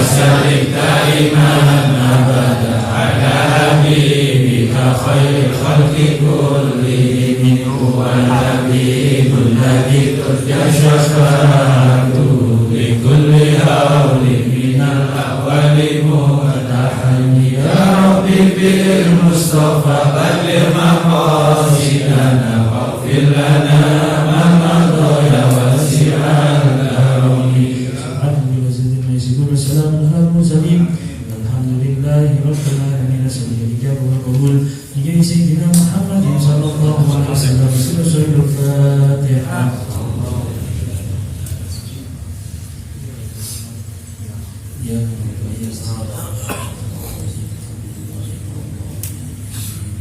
وسلم دائما أبدا على حبيبك خير الخلق كلهم هو الحبيب الذي ترجى شفاعته لكل هول من الأهوال متحن يا ربي بالمصطفى بلغ مقاصدنا واغفر لنا ما مضى يا واسع الكرم. والسلام على المرسلين والحمد لله رب العالمين. سبحان الإجابة والقبول لجاه سيدنا محمد صلى الله عليه وسلم. سورة الفاتحة. Ya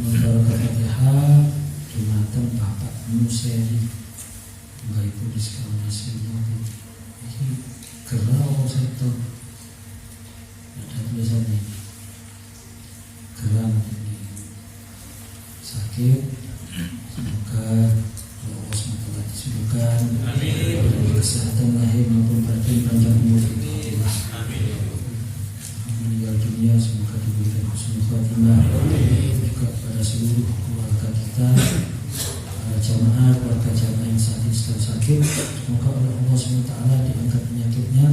Al-Fatihah Jumatan Bapak Museri Enggak itu diskriminasi ini gerah sektor ada tulisannya gerah ini sakit semoga Allah SWT disembuhkan kesehatan lahir maupun batin panjang umur meninggal dunia semoga diberikan husnul khatimah juga pada seluruh keluarga kita, jamaah keluarga jamaah yang saat ini sedang sakit, semoga oleh Allah SWT diangkat penyakitnya,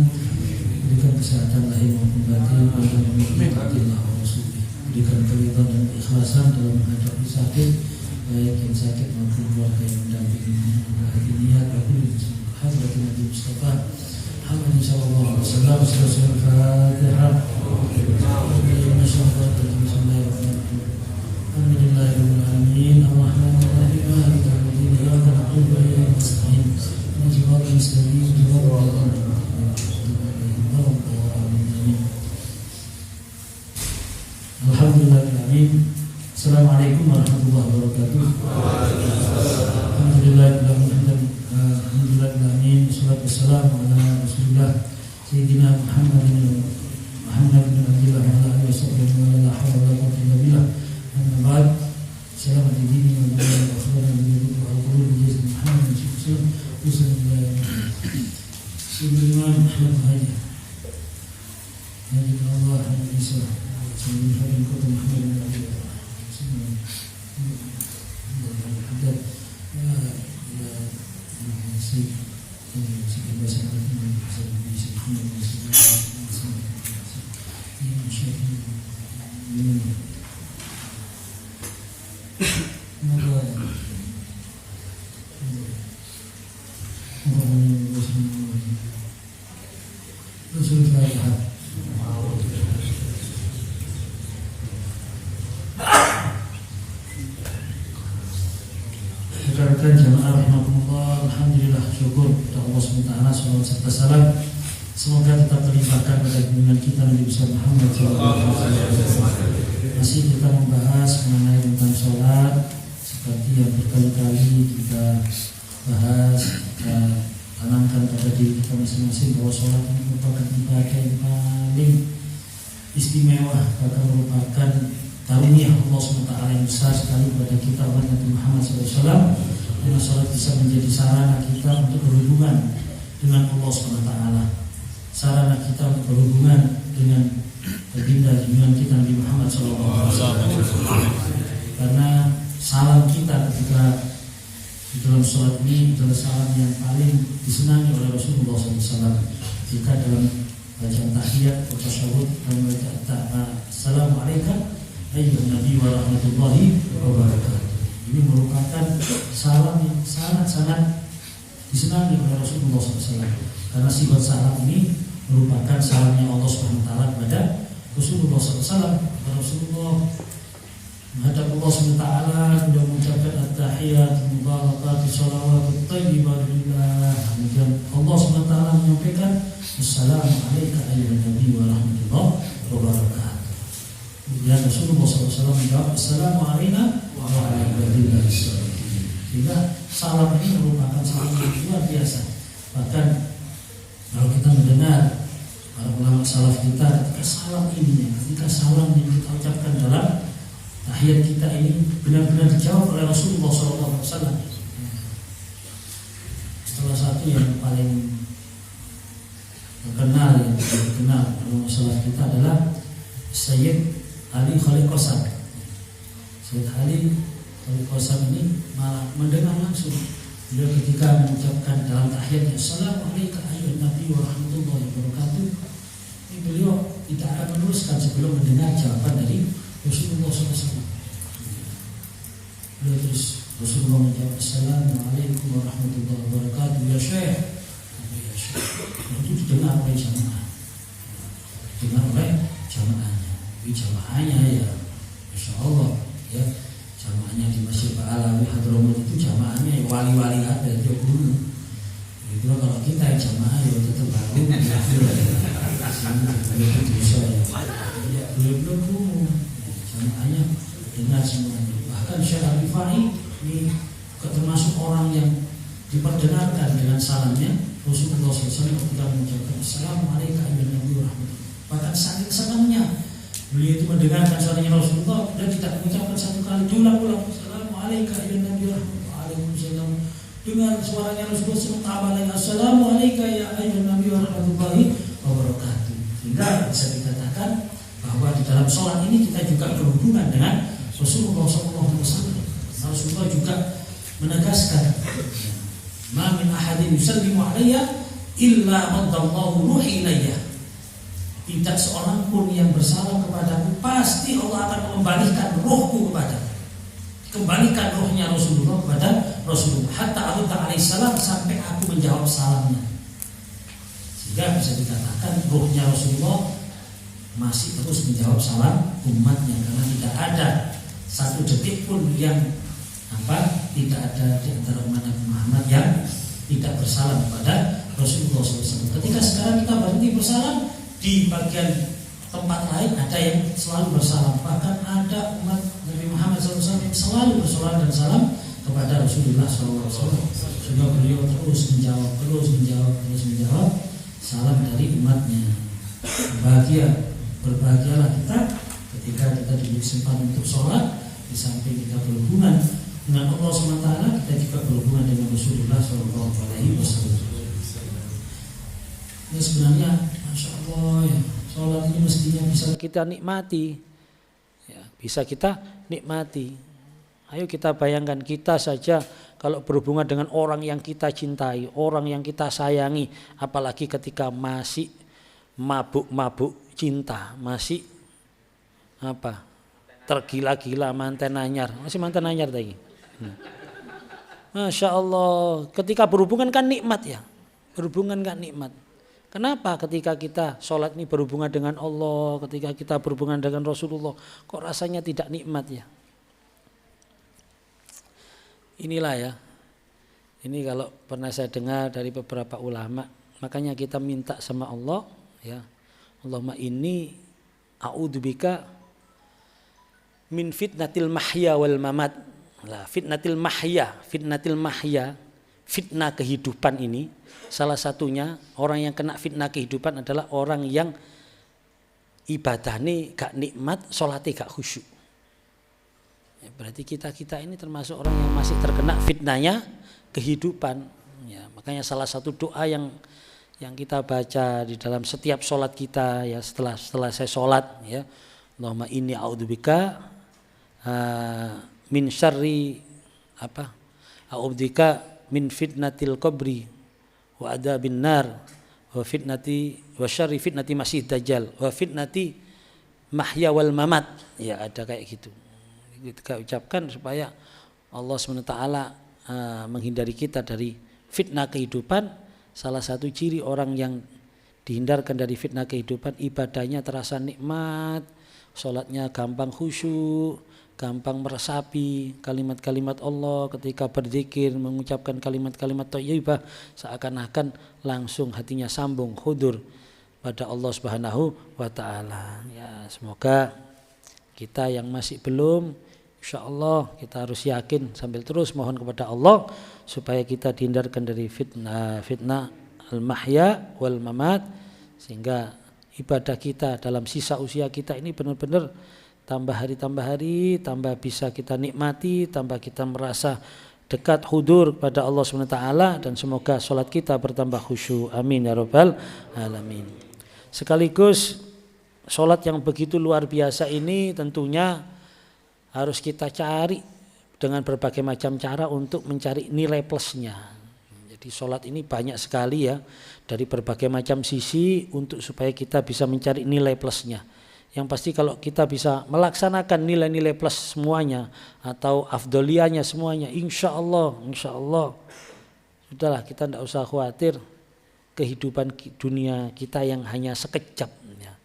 berikan kesehatan lahir maupun batin, panjang umur Allah Rasulullah, berikan keridhaan dan keikhlasan dalam menghadapi sakit, baik yang sakit maupun keluarga yang mendampinginya. Niat aku hadrat Nabi Mustafa Muhammad sallallahu alaihi wasallam. Al-Fatihah. Alhamdulillahirrahmanirrahim. Ar-Rahmanirrahim. Maliki yaumiddin. Iyyaka na'budu wa iyyaka nasta'in. Ihdinas mustaqim. Alhamdulillahirrahmanirrahim. Assalamualaikum warahmatullahi wabarakatuh. Alhamdulillahirrahmanirrahim. Salatu wassalamu ala Rasulillah Sayyidina Muhammad bin Abdullah wa ala alihi wasallam wa la hawla wa la quwwata illa billah. Amma ba'd. Assalamu alaikum warahmatullahi wabarakatuh. Muhammad Sayyidina Muhammad Nabi Allah Isa Sayyidina Muhammad bin Abdullah Rekan jamaah rahimakumullah, alhamdulillah, syukur kepada Allah SWT, salawat serta salam semoga tetap terlimpahkan pada junjungan kita Nabi besar Muhammad SAW. Masih kita membahas mengenai tentang sholat seperti yang berkali-kali kita bahas, kita tanamkan pada diri kita masing-masing bahwa sholat ini merupakan ibadah yang paling istimewa, bahkan merupakan karunia Allah SWT yang besar sekali kepada kita umat Nabi Muhammad SAW. Karena sholat bisa menjadi sarana kita untuk berhubungan dengan Allah SWT, sarana kita untuk berhubungan dengan baginda junjungan kita Nabi Muhammad SAW. Karena salam kita ketika di dalam sholat ini adalah salam yang paling disenangi oleh Rasulullah SAW. Jika dalam bacaan tahiyat atau tasyahud dan membaca Assalamualaikum ayyuhan nabi wa rahmatullahi wa barakatuh. Ini merupakan salam yang sangat-sangat disenangi oleh Rasulullah SAW. Karena sifat salam ini merupakan salamnya Allah SWT kepada Rasulullah SAW. Rasulullah menghadap Allah SWT sudah mengucapkan at-tahiyat, mubarakat, salawat, thayyibah lillah. Kemudian Allah SWT menyampaikan Assalamualaikum ayyuhan nabi wa rahmatullahi wa barakatuh. Kemudian Rasulullah SAW menjawab Assalamualaikum warahmatullahi wabarakatuh. Sehingga salam ini merupakan salam yang luar biasa. Bahkan kalau kita mendengar para ulama salaf kita, ketika salam ini, ketika salam yang kita ucapkan dalam tahiyat kita ini benar-benar dijawab oleh Rasulullah SAW. Salah satu yang paling terkenal yang dikenal dalam masalah kita adalah Sayyid Ali Khalid Qasam. Sayyid Ali Khalid Qasam ini malah mendengar langsung beliau ketika mengucapkan dalam tahiyatnya Assalamualaikum ayyuhan nabi wa rahmatullahi wabarakatuh. Ini beliau tidak akan meneruskan sebelum mendengar jawaban dari Rasulullah SAW. Beliau terus Rasulullah menjawab Assalamualaikum warahmatullahi wabarakatuh ya Syekh. Itu didengar oleh jamaah, didengar oleh jamaahnya. Tapi jamaahnya ya, Masya Allah ya, jamaahnya di Masjid Pak Alawi Hadramut itu jamaahnya ya wali-wali ada dia guru. Itu kalau kita yang jamaah ya tetap baru. Itu bisa ya. Belum guru, jamaahnya dengar semuanya. Bahkan Syekh Al-Rifai ini termasuk orang yang diperdengarkan dengan salamnya Rasulullah SAW ketika mengucapkan Assalamualaikum warahmatullahi wabarakatuh. Bahkan saking senangnya beliau itu mendengarkan suaranya Rasulullah dan tidak mengucapkan satu kali, diulang-ulang Assalamualaikum warahmatullahi wabarakatuh. Dengan suaranya Rasulullah SAW tambah lagi Assalamualaikum ya ayyuhan nabi warahmatullahi wabarakatuh. Sehingga bisa dikatakan bahwa di dalam sholat ini kita juga berhubungan dengan Rasulullah SAW. Rasulullah juga menegaskan ma min ahadin yusallimu alayya illa maddallahu ruhi ilayya. Tidak seorang pun yang bersalam kepadaku pasti Allah akan mengembalikan ruhku kepada. Kembalikan ruhnya Rasulullah kepada Rasulullah hatta arudda alaihissalam sampai aku menjawab salamnya. Sehingga bisa dikatakan ruhnya Rasulullah masih terus menjawab salam umatnya karena tidak ada satu detik pun yang tidak ada di antara umat Nabi Muhammad yang tidak bersalam kepada Rasulullah SAW. Ketika sekarang kita berhenti bersalam, di bagian tempat lain ada yang selalu bersalam. Bahkan ada umat Nabi Muhammad SAW yang selalu bersolat dan salam kepada Rasulullah SAW. Sehingga beliau terus menjawab salam dari umatnya. Berbahagialah kita ketika kita diberi kesempatan untuk sholat. Di samping kita berhubungan dengan Allah SWT, kita juga berhubungan dengan Rasulullah SAW. Ini sebenarnya, Masya Allah ya, sholat ini mestinya bisa kita nikmati, ya, bisa kita nikmati. Ayo kita bayangkan kita saja kalau berhubungan dengan orang yang kita cintai, orang yang kita sayangi, apalagi ketika masih mabuk-mabuk cinta, masih tergila-gila manten anyar, masih manten anyar tadi. Masya Allah, ketika berhubungan kan nikmat ya, berhubungan kan nikmat. Kenapa ketika kita sholat ini berhubungan dengan Allah, ketika kita berhubungan dengan Rasulullah, kok rasanya tidak nikmat ya? Inilah ya, ini kalau pernah saya dengar dari beberapa ulama, makanya kita minta sama Allah ya, Allahumma inni a'udzubika min fitnatil mahya wal mamat. Lah, fitnatil mahya, fitnah kehidupan ini salah satunya orang yang kena fitnah kehidupan adalah orang yang ibadahnya gak nikmat, sholatnya gak khusyuk. Ya, berarti kita ini termasuk orang yang masih terkena fitnahnya kehidupan. Ya, makanya salah satu doa yang kita baca di dalam setiap sholat kita ya, setelah saya sholat ya, Allahumma inni a'udzubika min syarri a'udzubika min fitnatil qabri wa adzabin nar wa syarri fitnati masih dajjal wa fitnati mahya wal mamat. Ya, ada kayak gitu. Kita ucapkan supaya Allah SWT menghindari kita dari fitnah kehidupan. Salah satu ciri orang yang dihindarkan dari fitnah kehidupan, ibadahnya terasa nikmat, sholatnya gampang khusyuk, gampang meresapi kalimat-kalimat Allah ketika berzikir, mengucapkan kalimat-kalimat thayyibah, seakan-akan langsung hatinya sambung khudur pada Allah Subhanahu wa taala. Ya, semoga kita yang masih belum, insyaallah kita harus yakin sambil terus mohon kepada Allah supaya kita dihindarkan dari fitnah al-mahya wal mamat, sehingga ibadah kita dalam sisa usia kita ini benar-benar tambah hari, tambah bisa kita nikmati, tambah kita merasa dekat hudur kepada Allah SWT, dan semoga sholat kita bertambah khusyuk. Amin ya rabbal alamin. Sekaligus sholat yang begitu luar biasa ini tentunya harus kita cari dengan berbagai macam cara untuk mencari nilai plusnya. Jadi sholat ini banyak sekali ya, dari berbagai macam sisi untuk supaya kita bisa mencari nilai plusnya. Yang pasti kalau kita bisa melaksanakan nilai-nilai plus semuanya atau afdoliyahnya semuanya, insya Allah sudahlah, kita tidak usah khawatir kehidupan dunia kita yang hanya sekejap. Ya.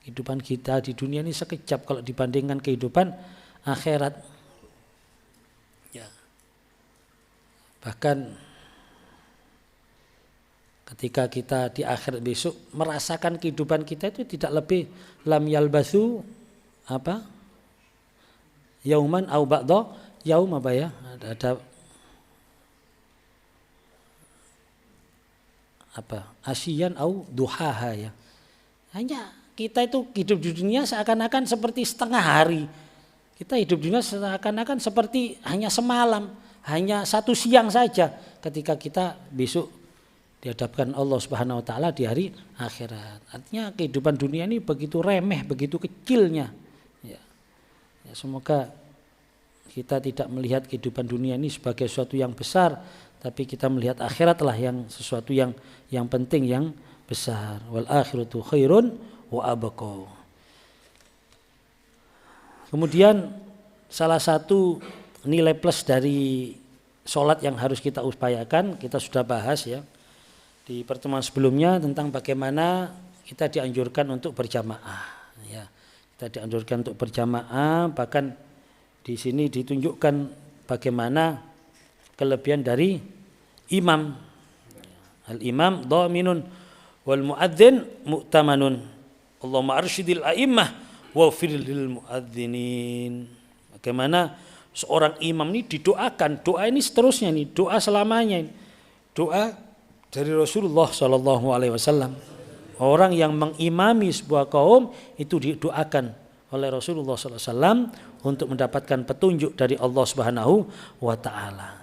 Kehidupan kita di dunia ini sekejap kalau dibandingkan kehidupan akhirat. Ya. Bahkan ketika kita di akhirat besok merasakan kehidupan kita itu tidak lebih lam yalbathu apa yauman au ba'da yaum, apa ya, ada apa asyian au duhaha ya. Hanya kita itu hidup di dunia seakan-akan seperti setengah hari. Kita hidup di dunia seakan-akan seperti hanya semalam, hanya satu siang saja ketika kita besok dihadapkan Allah Subhanahu wa taala di hari akhirat. Artinya kehidupan dunia ini begitu remeh, begitu kecilnya. Ya. Ya, semoga kita tidak melihat kehidupan dunia ini sebagai sesuatu yang besar, tapi kita melihat akhiratlah yang sesuatu yang penting, yang besar. Wal akhiratu khairun wa abqa. Kemudian salah satu nilai plus dari sholat yang harus kita upayakan, kita sudah bahas ya di pertemuan sebelumnya tentang bagaimana kita dianjurkan untuk berjamaah. Ya, kita dianjurkan untuk berjamaah, bahkan di sini ditunjukkan bagaimana kelebihan dari imam. Al-imam dhaminun wal muadzin mu'tamanun. Allahumma arsyidil a'immah wa firlil muadzinin. Bagaimana seorang imam ini didoakan, doa ini seterusnya nih, doa selamanya, doa dari Rasulullah SAW. Orang yang mengimami sebuah kaum itu didoakan oleh Rasulullah SAW untuk mendapatkan petunjuk dari Allah Subhanahu wa taala.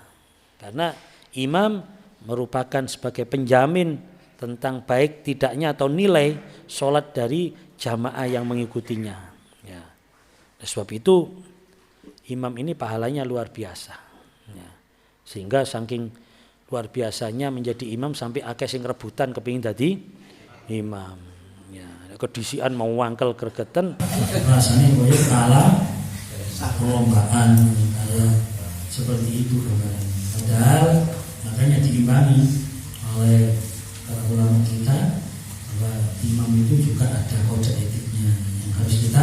Karena imam merupakan sebagai penjamin tentang baik tidaknya atau nilai sholat dari jamaah yang mengikutinya. Ya. Sebab itu imam ini pahalanya luar biasa. Ya. Sehingga saking luar biasanya menjadi imam sampai akeh sing rebutan kepingin dadi imam. Ya, kedisian mau wangkel gregeten rasanya koyo kalah perlombaan kayak seperti itu gambaran. Padahal makanya diimbangi oleh para ulama kita bahwa imam itu juga ada kode etiknya yang harus kita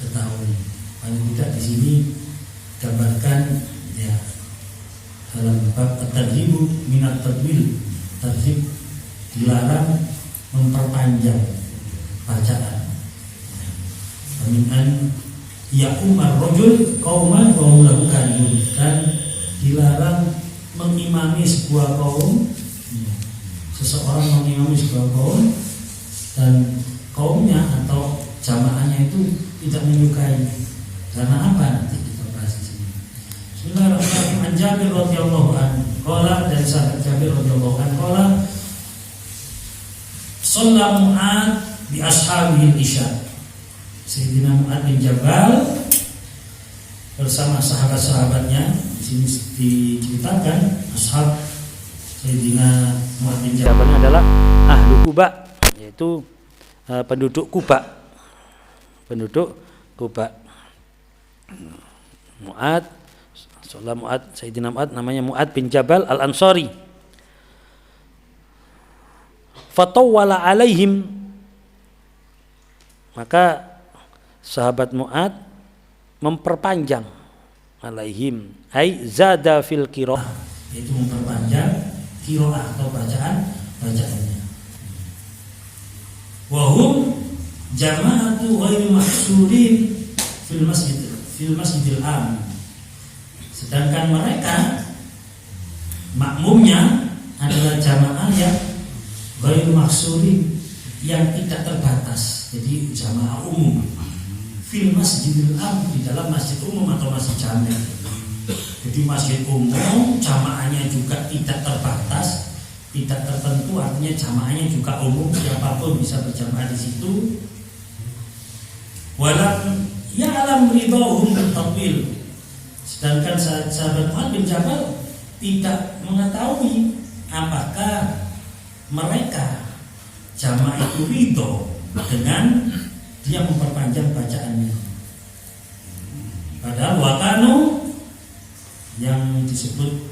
ketahui. Paling tidak di sini gambarkan ya dalam bab at-tarhibu minat tadwil, tarhib dilarang memperpanjang bacaan. Peminan ya'umar rajul qauman wa hum lahu karihun, dan dilarang mengimami sebuah kaum, seseorang mengimami sebuah kaum dan kaumnya atau jamaahnya itu tidak menyukai. Karena apa? Nanti kita bahas di sini. Bismillahirrahmanirrahim. An Jabir radhiyallahu anhu qala, dan sahabat Jabir radhiyallahu anhu qala, shalla Mu'ad bi ashabil isya. Sayyidina Mu'ad bin Jabal bersama sahabat-sahabatnya, di sini diceritakan ashab Sayyidina Mu'ad bin Jabal adalah ahlu Kuba, yaitu penduduk Kuba. Penduduk Kuba. Mu'ad, Salah Mu'ad, Sayyidina Mu'ad namanya Mu'ad bin Jabal Al-Ansari. Fatawwala alaihim, maka sahabat Mu'ad memperpanjang alaihim, ai zada fil qiraah, yaitu memperpanjang qiraah atau bacaannya. Wa hum jama'atu ghairu mahsurin fil masjidil am. Sedangkan mereka makmumnya adalah jamaah yang ghairu mahsurin, yang tidak terbatas. Jadi jamaah umum fil masjidil am, di dalam masjid umum atau masjid jami'. Jadi masjid umum, jamaahnya juga tidak terbatas, tidak tertentu, artinya jamaahnya juga umum, siapapun bisa berjamaah di situ. Walam ya'lam ridhahum bil-tatwil. Sedangkan sahabat Mu'adz bin Jabal tidak mengetahui apakah mereka jamaah itu ridho dengan dia memperpanjang bacaannya. Padahal wakanu yang disebut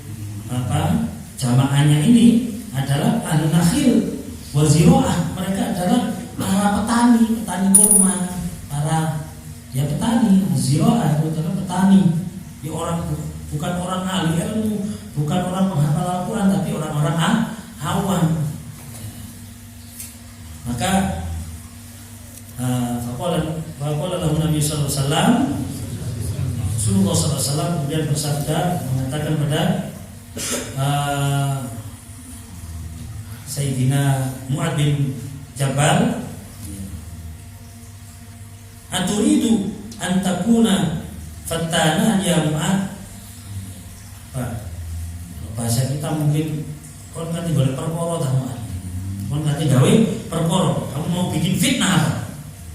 jamaahnya ini adalah an-nakhil wa ziro'ah. Mereka adalah para petani kurma, para petani. Ziro'ah itu adalah petani. Di bukan orang ahli ilmu, bukan orang penghafal Al-Quran, tapi orang-orang awam. Maka faqala lahu Nabi sallallahu alaihi wasallam, Rasulullah sallallahu alaihi wasallam kemudian bersabda, mengatakan pada Sayyidina Mu'adz bin Jabal, aturidu an takuna fattanan ya Mu'adz. Bahasa kita mungkin kon kan golek perkara ta Mu'adz. Kon kate gawe perkara, kamu mau bikin fitnah apa?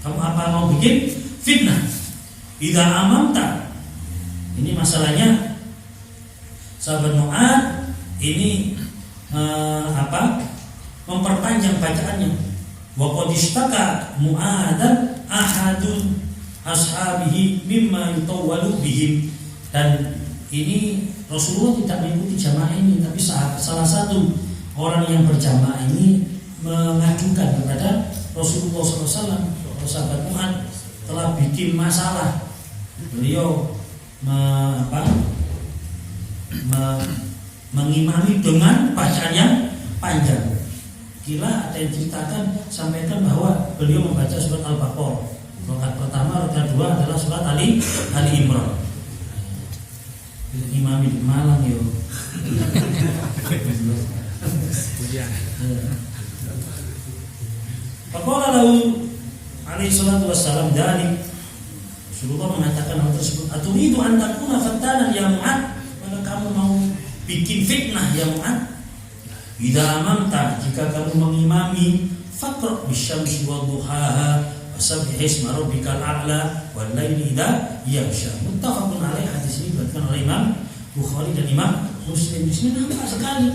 Kamu mau bikin fitnah? Idza amamta. Ini masalahnya sahabat Mu'adz ini memperpanjang bacaannya. Wa qad istaka Mu'adzan ahadun ashabihi mimma yutawwalu bihim. Dan ini Rasulullah tidak mengikuti jamaah ini, tapi salah satu orang yang berjamaah ini mengadukan kepada Rasulullah SAW. Sahabat Mu'adz telah bikin masalah. Beliau mengimami dengan bacaan yang panjang. Gila ada yang ceritakan, sampaikan bahwa beliau membaca surat Al-Baqarah. Rakaat pertama, rakaat kedua adalah surat Ali Imran. Imami di Malang yo. Faqala lahu alaihi salatu wassalam dari Rasulullah mengatakan hal tersebut, aturidu an takuna fattanan ya Mu'adz, maka kamu mau bikin fitnah ya Mu'adz? Idza amamta, jika kamu mengimami, faqra bisyamsi wa duhaha wasabbih isma rabbikal a'la wal laili idza yaghsha. Muttafaqun alaih. Hadis ini diriwayatkan oleh Imam Bukhari dan Imam Muslim. Di sini nampak sekali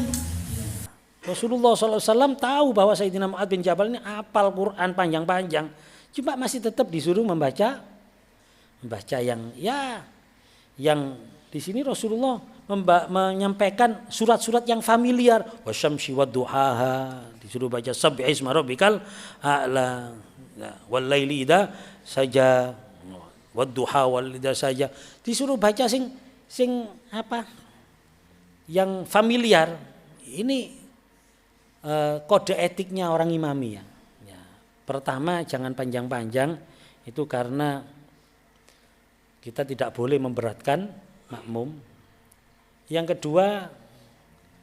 Rasulullah SAW tahu bahwa Sayyidina Mu'adz bin Jabal ini hafal Quran panjang-panjang, cuma masih tetap disuruh membaca yang di sini Rasulullah menyampaikan surat-surat yang familiar. Wasyamsi wadduhaha, disuruh baca sabbih isma rabbikal a'la wal laili idza saja, wadduha wal idza saja, disuruh baca sing yang familiar. Ini kode etiknya orang imami ya. Pertama, jangan panjang-panjang, itu karena kita tidak boleh memberatkan makmum. Yang kedua,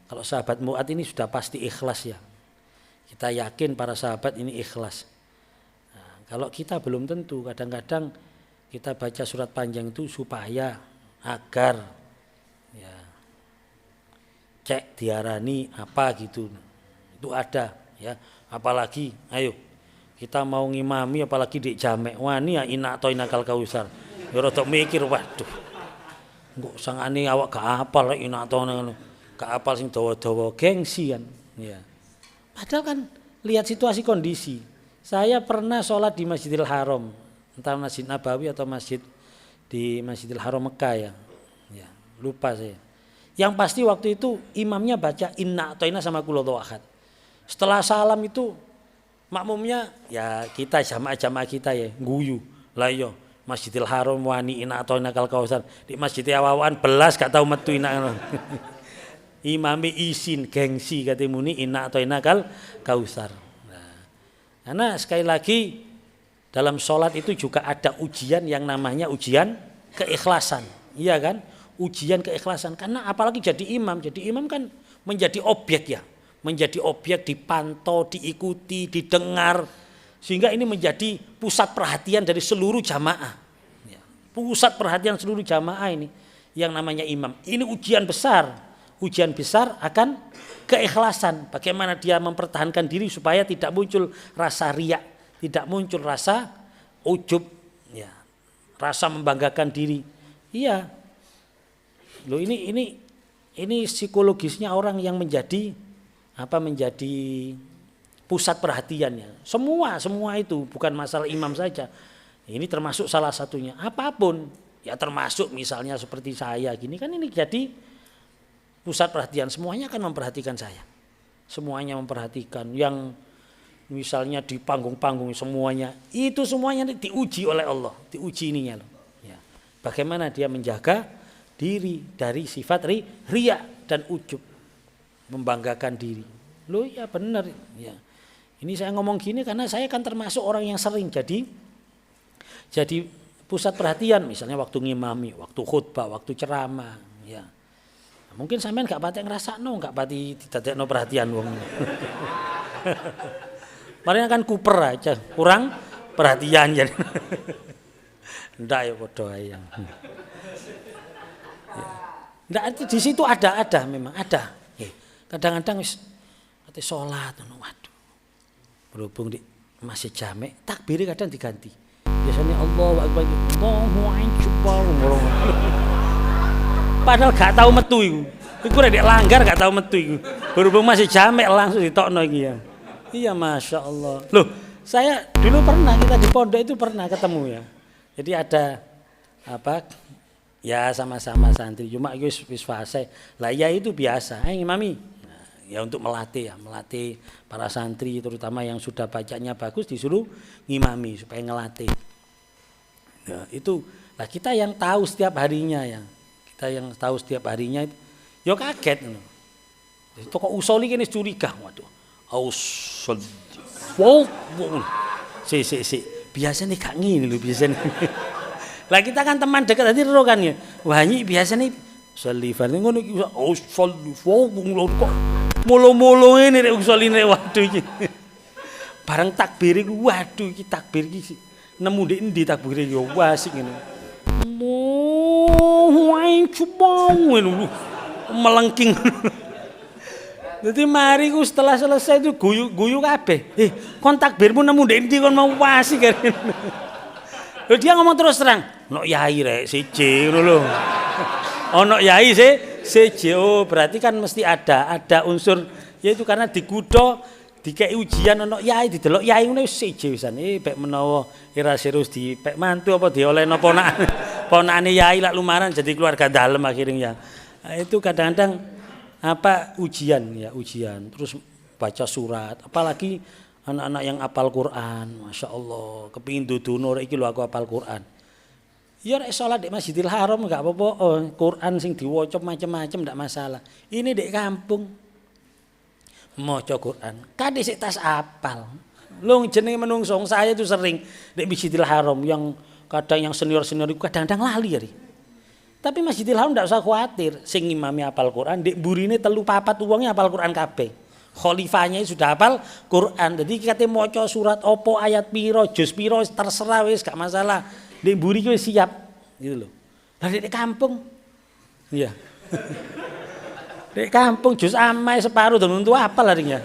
kalau sahabat Mu'adz ini sudah pasti ikhlas ya. Kita yakin para sahabat ini ikhlas. Nah, kalau kita belum tentu, kadang-kadang kita baca surat panjang itu supaya agar ya cek diarani apa gitu. Itu ada ya. Apalagi ayo kita mau ngimami apalagi di jamek, wani ya inak to inakal kausar. Ya rada mikir, waduh. Engko sangane awak gak hafal rek inak to ngono. Gak hafal sing dawa-dawa, gengsi kan. Ya. Padahal kan lihat situasi kondisi. Saya pernah sholat di Masjidil Haram, entah Masjid Nabawi atau di Masjidil Haram Mekah ya. Ya, lupa saya. Yang pasti waktu itu imamnya baca inna atoina sama qul huwallahu ahad. Setelah salam itu makmumnya ya kita jamaah kita ya guyu. Lah iya Masjidil Haram wani ina atau nakal kausar di Masjid Awawan belas gak tau metu ina. Imami isin gengsi kate muni ina atau nakal kausar. Nah, karena sekali lagi dalam sholat itu juga ada ujian yang namanya ujian keikhlasan, iya kan? Ujian keikhlasan. Karena apalagi jadi imam kan menjadi objek ya, menjadi objek dipantau, diikuti, didengar. Sehingga ini menjadi pusat perhatian dari seluruh jamaah. Pusat perhatian seluruh jamaah ini. yang namanya imam. Ini ujian besar. Ujian besar akan keikhlasan. Bagaimana dia mempertahankan diri supaya tidak muncul rasa riak, tidak muncul rasa ujub, ya, rasa membanggakan diri. Iya. Loh ini psikologisnya orang yang menjadi pusat perhatiannya. Semua itu bukan masalah imam saja. Ini termasuk salah satunya. Apapun, ya termasuk misalnya seperti saya gini kan ini jadi pusat perhatian. Semuanya akan memperhatikan saya. Semuanya memperhatikan. Yang misalnya di panggung-panggung semuanya, itu semuanya diuji oleh Allah, diuji ininya loh. Ya. Bagaimana dia menjaga diri dari sifat riya dan ujub, membanggakan diri. Loh ya benar ya. Ini saya ngomong gini karena saya kan termasuk orang yang sering jadi pusat perhatian, misalnya waktu ngimami, waktu khutbah, waktu ceramah, ya. Mungkin sampean gak pati ngrasakno, gak pati didadekno perhatian wong. Marine kan kuper aja, kurang perhatian jadi. Ndak ya padha ae. Ndak di situ ada memang ada. Kadang-kadang wis ate salat ngono, waduh. Berhubung di masjid jamek, takbir kadang diganti. Biasanya Allahu Akbar, Allahu Akbar. Padahal gak tahu metu iku. Iku rek langgar gak tahu metu iku. Berhubung masih jamek langsung ditokno iki ya. Iya Masya Allah. Loh, saya dulu pernah kita di pondok itu pernah ketemu ya. Jadi ada ya sama-sama santri cuma wis fase. Lah ya itu biasa. Ngimami. Nah, ya untuk melatih para santri terutama yang sudah bacanya bagus disuruh ngimami supaya ngelatih. Ya, itu lah kita yang tahu setiap harinya ya. Kita yang tahu setiap harinya itu ya kaget. Itu kok usoli kene curiga, waduh. Ausul. Wow. Si. Biasanya gak ngene lho biasanya. Lah kita kan teman dekat tadi ro kan ya. Wah iki biasanya salifan ngono iki ausul. Wow kok molo-molo ngene rek usoline waduh iki. Bareng takbir iku waduh iki takbir iki nemu ndek endi takbire ya wasik ngene. Wah, coba melengking. Jadi mari ku setelah selesai itu guyu kabeh. Kon takbirmu nemu ndek endi kon mau wasik kan. Lho dia ngomong terus terang, "Nok yai rek siji ngono lho." Ono yai siji. Oh, berarti kan mesti ada unsur yaitu karena dikudo dikei ujian ono yai didelok yai ngene wis siji wisan. Bek menawa ira serius di pek mantu apa diolehno ponakane yai lak lumaran jadi keluarga dalem akhirnya. Nah, itu kadang-kadang ujian terus baca surat apalagi anak-anak yang hafal Quran, Masya Allah kepingin dudono iki lho aku hafal Quran. Ya nek salat di Masjidil Haram enggak apa-apa, Quran sing diwaca macam-macam ndak masalah. Ini di kampung maca Quran, kadhe sik tas apal. Lho jenenge menungso saya itu sering di Masjidil Haram yang kadang yang senior-senior itu kadang-kadang lali ya. Tapi Masjidil Haram ndak usah khawatir, sing imami hafal Quran, ndek burine 3-4 wonge hafal Quran kabeh. Khalifahnya sudah hafal Quran. Jadi kate maca surat opo ayat piro, juz piro terserah wis gak masalah. Ndek mburi ki wis siap gitu loh. Lah di kampung iya. Di kampung juz amai separuh dan untuk hafal harinya.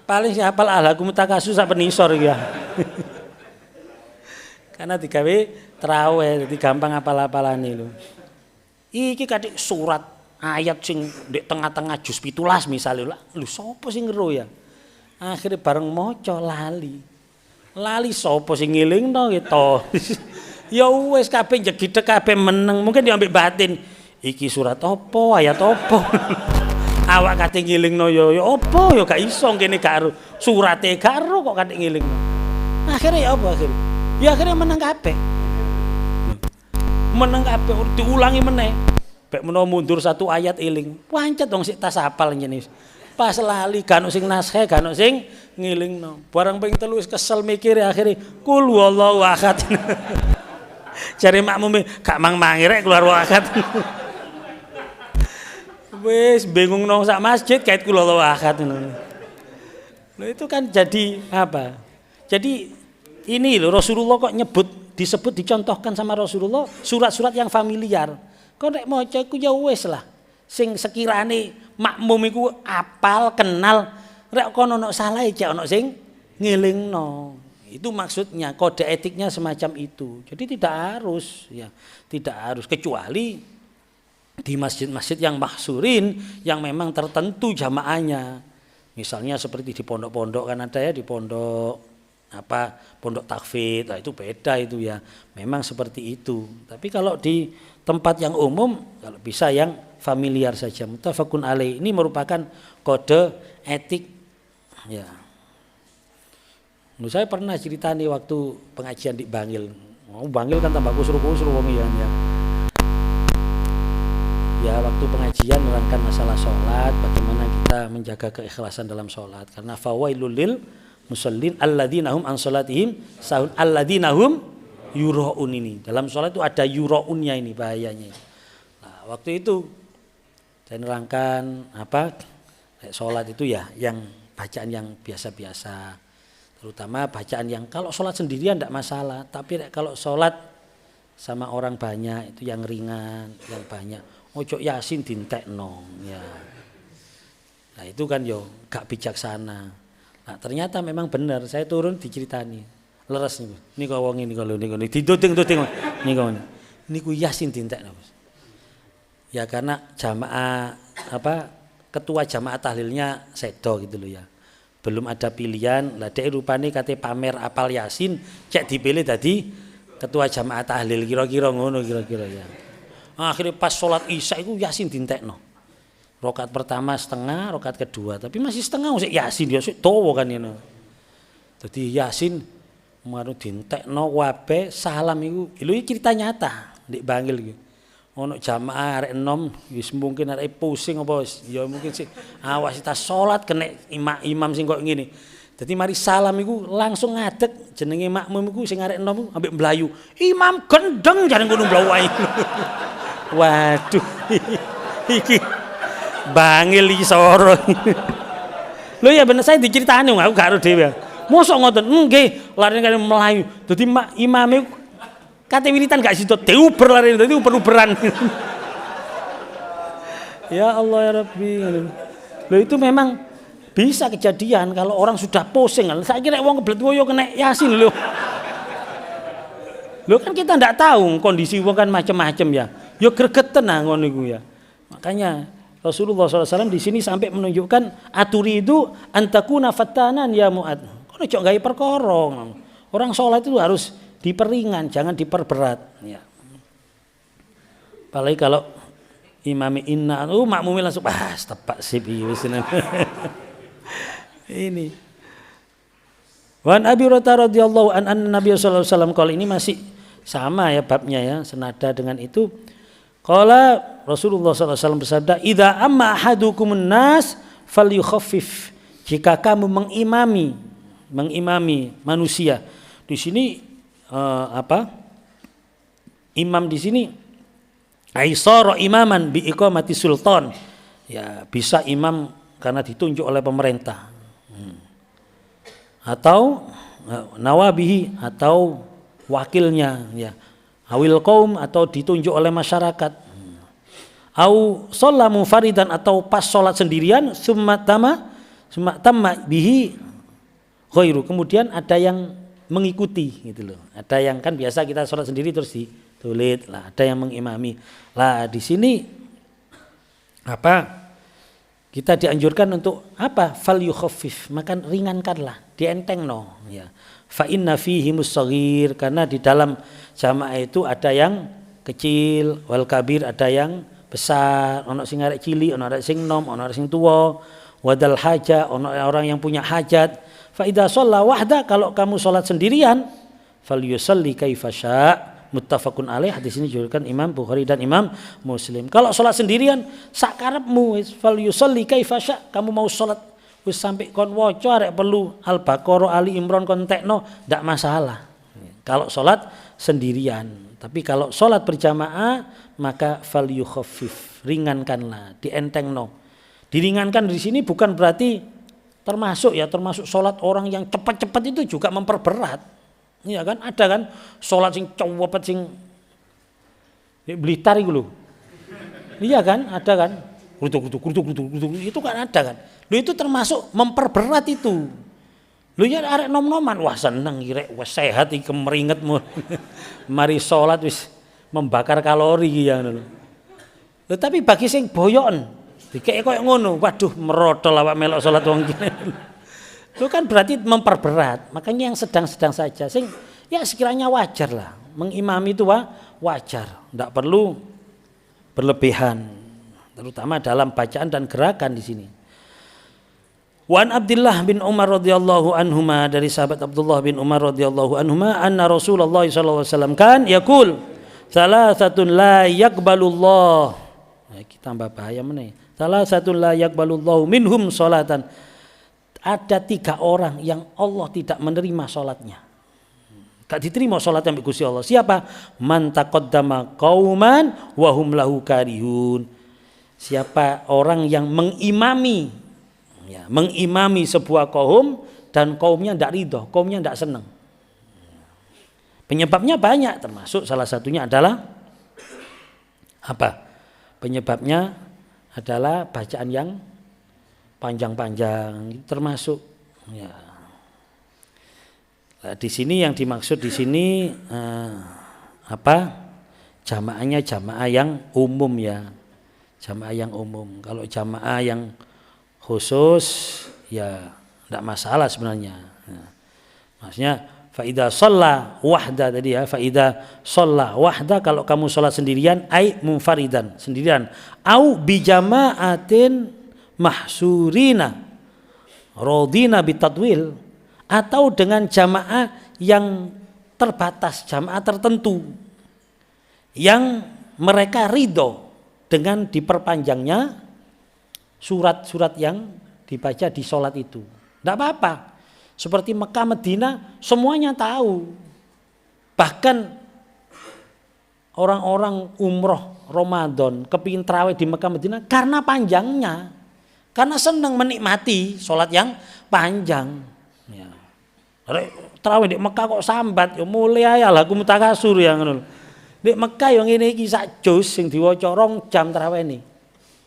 Paling sing hafal alhakum takasus sak penisor ya. Karena digawe traweh jadi gampang hafal-hafalane lho. Iki kadek surat ayat sing ndek tengah-tengah juz 17 misalnya lho sapa sing ngero ya. Akhirnya bareng maca lali. Lali sapa sing ngelingno gitu. Ya wis kabeh jegideg kabeh meneng mungkin diambek batin. Iki surat apa ayat apa. Awak kate ngilingno ya apa ya gak iso kene gak ero. Surate gak ero kok kate ngilingno. Akhirnya ya apa akhirnya? Ya akhirnya meneng kabeh. Meneng kabeh diulangi meneh. Bek menawa mundur satu ayat eling. Pancet dong sik tas hafal jenenge. Pas lali gak ono sing naskhe, gak ono sing ngilingno. Barang ping 3 wis kesel mikir akhirnya kul huwallahu ahad. Cari makmume gak mang-mangi rek keluar ahad. Wis bingung nang sak masjid kait kula ahad ngono. Lho itu kan jadi apa? Jadi ini loh Rasulullah kok disebut dicontohkan sama Rasulullah surat-surat yang familiar. Kok nek maca iku ya wis lah. Sing sekirane makmum iku apal, kenal, rek kono ono salah cek ono sing ngelingno. Itu maksudnya, kode etiknya semacam itu. Jadi tidak harus ya, tidak harus, kecuali di masjid-masjid yang mahsurin yang memang tertentu jamaahnya. Misalnya seperti di pondok-pondok kan ada ya, di pondok pondok takfid, nah itu beda itu ya. Memang seperti itu. Tapi kalau di tempat yang umum, kalau bisa yang familiar saja. Muttafaqun alaih, ini merupakan kode etik ya. Saya pernah cerita nih waktu pengajian di Bangil. Bangil kan tambah kusru-kusru wong ya. Ya waktu pengajian menerangkan masalah sholat, bagaimana kita menjaga keikhlasan dalam sholat. Karena fawailul lil musallin alladzina hum an sholatihim sahun alladzina hum yuraun ini. Dalam sholat itu ada yuraunnya ini, bahayanya. Nah, waktu itu saya nerangkan sholat itu ya yang bacaan yang biasa-biasa. Terutama bacaan yang kalau sholat sendirian tidak masalah. Tapi kalau sholat sama orang banyak itu yang ringan, yang banyak. Ojo Yasin dintekno ya. Nah itu kan yo gak bijaksana. Nah ternyata memang benar, saya turun diceritani. Leres niku. Niku wong ini kalau niku diduding-duding niku. Niku Yasin dintekno. Ya karena jamaah ketua jamaah tahlilnya sedo gitu loh ya. Belum ada pilihan, lah dek rupane kate pamer apal Yasin, cek dipilih tadi ketua jamaah tahlil kira-kira ngono kira-kira ya. Akhirnya pas sholat isya itu Yasin dintekno. Rakaat pertama setengah, rakaat kedua, tapi masih setengah usik Yasin dia sik dawa kan ngono. Dadi Yasin maru dintekno wabe salam iku. Lho iki cerita nyata ndek Bangil iki. Ono jamaah arek enom wis mungkin arek pusing apa wis ya mungkin sih awas tas salat kena imam sing kok ngene. Dadi mari salam iku langsung ngadeg jenenge makmum iku sing arek enom ambek mlayu. Imam gendeng jarang ngono mlayu wae. Waduh. Iki Bangil iki soro. Lho ya bener saya diceritani aku gak ero dhewe. Mosok ngoten nggih lare kali mlayu. Dadi imame kate wiritan gak sido diuber lari dadi uber-uberan. Ya Allah ya Rabbi. Loh itu memang bisa kejadian kalau orang sudah pusing. Saiki nek wong kebelet ngoyo kena Yasin lho. Lho kan kita ndak tahu kondisi wong kan macam-macam ya. Ya gregeten nah ngono iku ya. Makanya Rasulullah SAW di sini sampai menunjukkan aturidu antakuna fatanan ya Mu'ad. Kok ojo gawe perkara. Orang sholat itu harus diperingan, jangan diperberat ya. Apalagi kalau imami inna makmumnya langsung tepak sip ini. Wan Abi Hurairah radhiyallahu an Nabi sallallahu alaihi wasallam, kalau ini masih sama ya babnya ya, senada dengan itu. Qala Rasulullah sallallahu alaihi wasallam bersabda, "Idza amma ahadukumun nas falyukhaffif." Jika kamu mengimami manusia. Di sini imam di sini aisara imaman bi iqamati sultan. Ya, bisa imam karena ditunjuk oleh pemerintah. Atau nawabihi atau wakilnya ya. Awil qaum atau ditunjuk oleh masyarakat. Au shalla munfaridan atau pas salat sendirian summa tamma bihi ghairu. Kemudian ada yang mengikuti gitu loh. Ada yang kan biasa kita sholat sendiri terus ditulid lah, ada yang mengimami. Lah di sini kita dianjurkan untuk fal yukhaffif, maka ringankanlah, dientengno ya. Fa inna fihi mussaghir, karena di dalam jamaah itu ada yang kecil, wal kabir ada yang besar, ono sing arek cilik, ono arek sing nom, ono arek sing tuwa, wadal haja, ono orang yang punya hajat. Fa idza shalla wahda, kalau kamu salat sendirian, falyusalli kaifa syaa. Muttafaqun alaih, hadis ini diriwayatkan Imam Bukhari dan Imam Muslim. Kalau salat sendirian sak karepmu, falyusalli kaifa syaa. Kamu mau salat wis sampai kon waca arek perlu Al-Baqarah, Ali Imran kon tekno, ndak masalah. Kalau salat sendirian. Tapi kalau salat berjamaah maka falyukhaffif, ringankanlah, dientengno. Diringankan di sini bukan berarti termasuk sholat orang yang cepat-cepat itu juga memperberat. Iya kan? Ada kan sholat sing cepet sing Blitar iku lho. Iya kan, ada kan? Grutuk, itu kan ada kan. Lu itu termasuk memperberat itu. Lu ya arek nom-noman, wah seneng kira wah sehat iki kemeringetmu. Mari salat wis membakar kalori ya ngono. Lho tapi bagi sing boyon dikek koyo ngono, waduh merotol awak melok salat wong iki. Itu kan berarti memperberat. Makanya yang sedang-sedang saja sing ya sekiranya wajar lah. Mengimami itu wajar, enggak perlu berlebihan, terutama dalam bacaan dan gerakan di sini. Wan Abdullah bin Umar radhiyallahu anhuma, dari sahabat Abdullah bin Umar radhiyallahu anhuma, anna Rasulullah sallallahu alaihi wasallam kan yaqul salasatun la yaqbalullah. Kita tambah bahaya meneh. Salasatun la yaqbalullahu minhum salatan. Ada 3 orang yang Allah tidak menerima salatnya. Gak diterima salatnya mbek Gusti Allah. Siapa? Man taqaddama qauman wa hum lahu karihun. Siapa orang yang mengimami, ya, mengimami sebuah kaum dan kaumnya tidak ridho, kaumnya tidak senang. Penyebabnya banyak, termasuk salah satunya adalah apa? Penyebabnya adalah bacaan yang panjang-panjang, termasuk ya. Nah, di sini yang dimaksud di sini jamaahnya jamaah yang umum ya, jamaah yang umum. Kalau jamaah yang khusus ya tidak masalah sebenarnya. Nah, maksudnya faida shalla wahda tadi ya, faida shalla wahda kalau kamu sholat sendirian, ai munfaridan sendirian, au bijamaatin mahsurina radina bitadwil, atau dengan jamaah yang terbatas, jamaah tertentu yang mereka ridho dengan diperpanjangnya surat-surat yang dibaca di sholat itu. Tidak apa-apa. Seperti Mekah Medina semuanya tahu. Bahkan orang-orang umroh Ramadan kepingin tarawih di Mekah Medina karena panjangnya, karena senang menikmati sholat yang panjang. Ya. Tarawih di Mekah kok sambat, ya mulai aja lagu mutakasur ya ngono. Di Mekah yang ini iki sak juz sing diwaca 2 jam tarawih ini.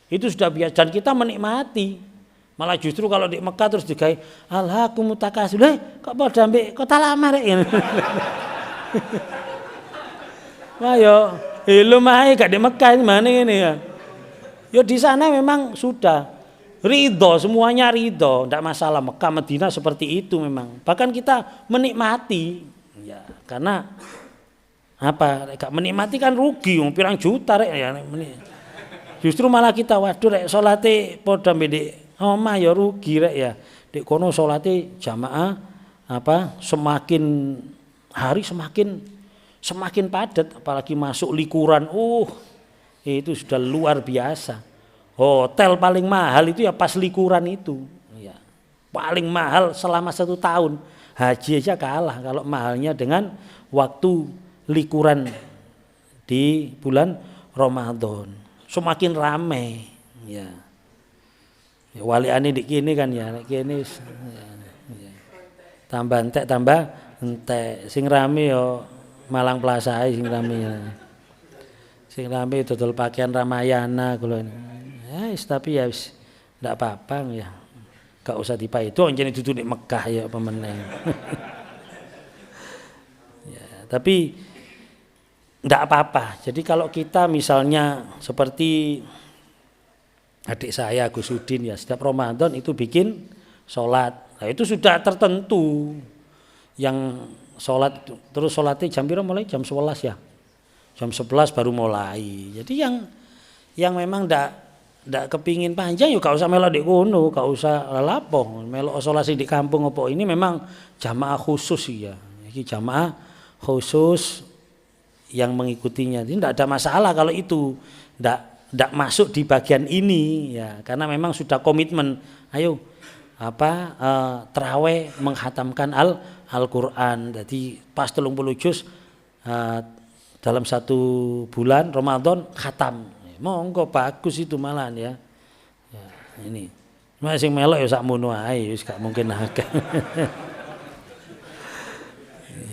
Itu sudah biasa dan kita menikmati. Malah justru kalau di Mekah terus digawe alhaqum mutakasur. Kok padha mbek kota lama rek. Wah yo, lumayan gak di Mekah mana ini ya. Yo di sana memang sudah ridho, semuanya ridho, tidak masalah. Mekah Madinah seperti itu memang. Bahkan kita menikmati, ya karena apa? Gak menikmati kan rugi, pirang juta rek ya. Justru malah kita waduh rek salate padha mbek omah ya rugi rek ya. Dek kono salate jamaah semakin hari semakin padat, apalagi masuk likuran. Itu sudah luar biasa. Hotel paling mahal itu ya pas likuran itu, ya. Paling mahal selama 1 tahun. Haji aja kalah kalau mahalnya dengan waktu likuran di bulan Ramadan. Semakin ramai, ya. Waliane dik kene kan ya, kene ya. Tambah entek, sing rame yo Malang Plaza sing rame ya. Sing rame dodol pakaian Ramayana kula. Tapi ya ndak apa-apa ya. Gak usah dipaido jenenge dudu nek Mekah ya apa meneh. Ya, tapi ndak apa-apa. Jadi kalau kita misalnya seperti adik saya Gus Udin ya, setiap Ramadan itu bikin sholat. Nah, itu sudah tertentu. Yang sholat terus sholatnya jam berapa mulai? Jam 11 ya. Jam 11 baru mulai. Jadi yang memang ndak kepingin panjang yuk gak usah melok di kono, gak usah lapo melok isolasi di kampung apa. Ini memang jamaah khusus ya. Ini jamaah khusus yang mengikutinya. Ini ndak ada masalah kalau itu ndak masuk di bagian ini ya, karena memang sudah komitmen. Ayo tarawih menghatamkan Al-Qur'an. Jadi pas 30 juz dalam 1 bulan Ramadan khatam. Monggo bagus itu malahan ya. Ya ini. Masing melok ya sak mono ae wis gak mungkin akeh.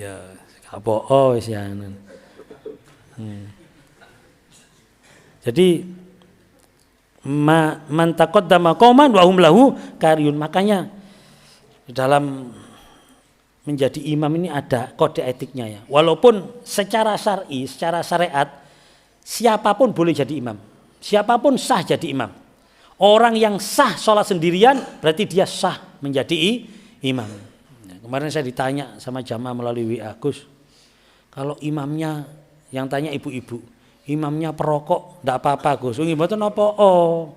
Ya, gak apa wis ya. Jadi man taqaddama qauman wa hum lahu karyun. Makanya dalam menjadi imam ini ada kode etiknya ya. Walaupun secara syar'i, secara syariat siapapun boleh jadi imam. Siapapun sah jadi imam. Orang yang sah sholat sendirian berarti dia sah menjadi imam. Nah, kemarin saya ditanya sama jamaah melalui WA, Gus, kalau imamnya, yang tanya ibu-ibu, imamnya perokok ndak apa-apa Gus. Nggih mboten apa. Oh.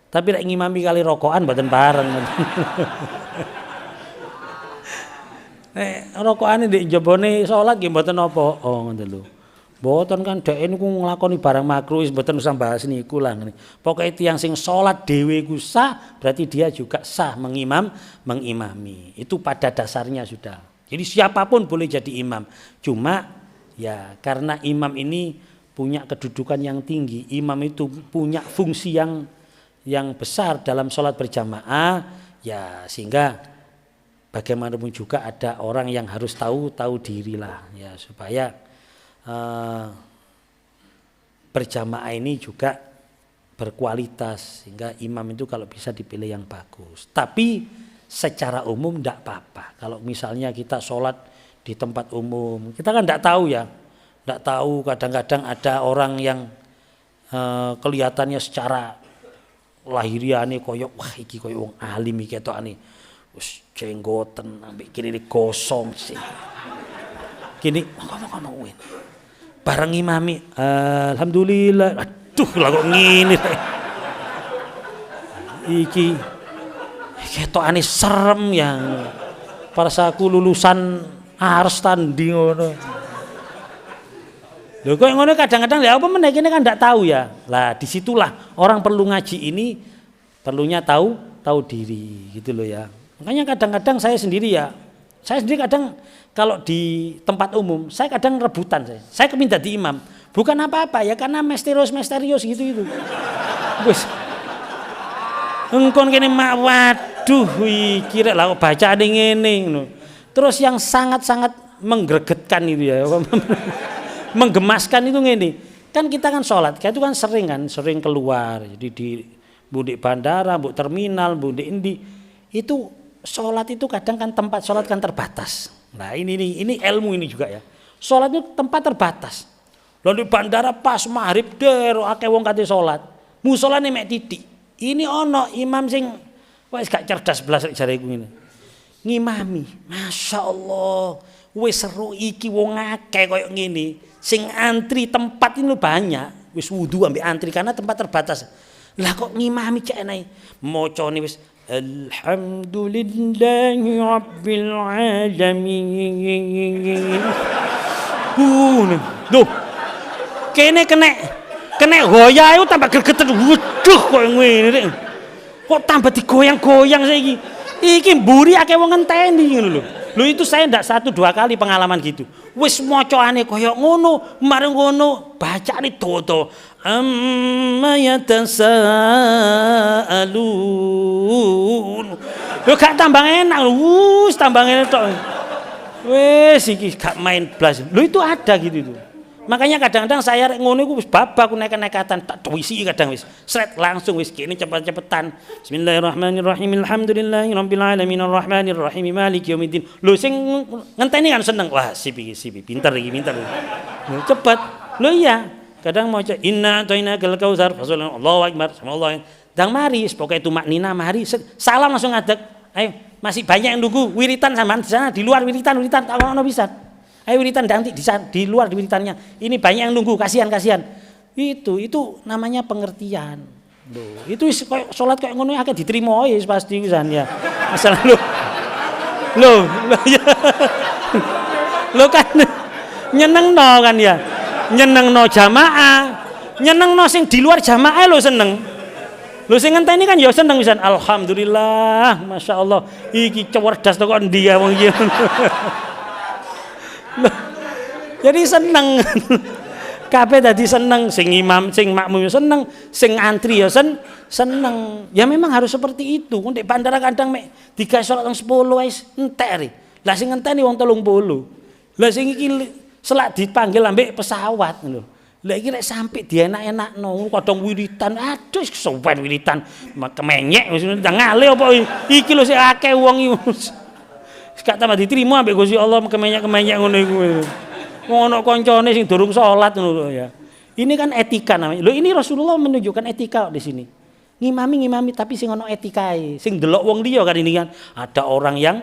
Tapi nek ngimami kali rokokan mboten bareng. Rokokane ndek jebone salat nggih mboten apa. Oh ngoten lho. Mboten kan dhek niku nglakoni barang makruh wis mboten usah bahas niku lah ngene. Pokoke tiyang sing salat dhewe ku sah berarti dia juga sah mengimami. Itu pada dasarnya sudah. Jadi siapapun boleh jadi imam. Cuma ya karena imam ini punya kedudukan yang tinggi, imam itu punya fungsi yang besar dalam sholat berjamaah, ya sehingga bagaimanapun juga ada orang yang harus tahu diri lah, ya supaya berjamaah ini juga berkualitas, sehingga imam itu kalau bisa dipilih yang bagus. Tapi secara umum tidak apa-apa. Kalau misalnya kita sholat di tempat umum, kita kan tidak tahu ya. Tidak tahu, kadang-kadang ada orang yang kelihatannya secara lahiriane koyok, wah iki koyok wong alim iki ketokane. Wis jenggoten ambek kene gosong sih. Kini ngomong-ngomong win. Bareng imami, alhamdulillah. Aduh lah kok ngene. Iki ketokane serem ya. Parasaku lulusan ars tanding ngono. Lho kok ngono kadang-kadang ya apa meneh kene kan ndak tahu ya. Lah disitulah orang perlu ngaji ini perlunya tahu diri gitu loh ya. Makanya kadang-kadang saya sendiri kadang kalau di tempat umum saya kadang rebutan saya kepin dadi imam. Bukan apa-apa ya karena misterius gitu. Wis. Engkon kene mak waduh iki rek lah bacaane ngene ngono. Terus yang sangat-sangat menggregetkan itu ya. Menggemaskan itu ngene. Kan kita kan sholat, itu kan sering keluar. Jadi di budik bandara, buk terminal, budik endi. Itu sholat itu kadang kan tempat sholat kan terbatas. Nah ini ilmu ini juga ya. Sholat itu tempat terbatas. Lalu di bandara pas maghrib der akeh wong kate sholat. Musolane mek titik. Ini ono imam sing wis gak cerdas belas jareku ngene. Ngimami, Masya Allah. Wis seru iki wong akeh koyo ngene. Sing antri tempat ini banyak, wis wudu ambek antri karena tempat terbatas. Lah kok ngimami cek enak. Mocone wis alhamdulillahi rabbil alamin. Duh. Kene kena goyah itu tambah gregetan. Waduh kok ngene. Kok tambah digoyang-goyang saiki. Iki mburi akeh wong ngenteni ngono lho. Lho itu saya ndak 1-2 kali pengalaman gitu. Wis macaane kaya ngono, mari ngono bacane dodo. Amma yatasaalun. Lho gak tambah enak, wis tambah enak tok. Wis iki gak main blas. Lho itu ada gitu tuh. Makanya kadang-kadang saya rek ngono iku wis babak aku nek-nekatan tak tuwisi kadang wis sret langsung wis kene cepet-cepetan. Bismillahirrahmanirrahim. Alhamdulillahirabbil alamin arrahmanir rahim maliki yaumiddin. Lho sing ngenteni kan seneng. Wah, sipi pinter iki. Lho cepet. Lho iya, kadang mau inna atainakal kautsar fasallallahu Allahu akbar sallallahu. Dang mari pokoke itu maknina mari salam langsung ngadeg. Ayo, masih banyak yang nunggu wiritan sampean di sana di luar wiritan tak ono bisa. Ayo wiritan nanti di luar di wiritannya. Ini banyak yang nunggu, kasihan. Itu namanya pengertian. Loh, itu kayak salat kayak ngono akeh diterima ya pasti pisan ya. Asal Loh ya. Loh kan nyenengno kan ya. Nyenengno jamaah, nyenengno sing di luar jamaah lo seneng. Lho sing ngenteni kan ya seneng pisan. Alhamdulillah, Masya Allah. Iki cerdas kok endi ya wong iki. Jadi seneng. Kabeh dadi seneng, sing imam, sing makmum seneng, sing antri ya seneng. Ya memang harus seperti itu. Nek bandara kadang mek digawe salat 10 wis entek. Lah sing ngenteni wong 30. Lah sing iki selak dipanggil ambek pesawat lho. Lah iki rek sampe dienak-enakno kadang wiritan, aduh kesuwen wiritan kemenyek wis ngale apa iki lho sik akeh wong iki. Gak tambah diterima ambek Gusti Allah kemenyek-kemenyek ngono iku. Wong ana kancane sing durung salat ngono ya. Ini kan etika namanya. Lho ini Rasulullah menunjukkan etika di sini. Ngimami tapi sing ana etikae, sing delok wong liya kan ini kan. Ada orang yang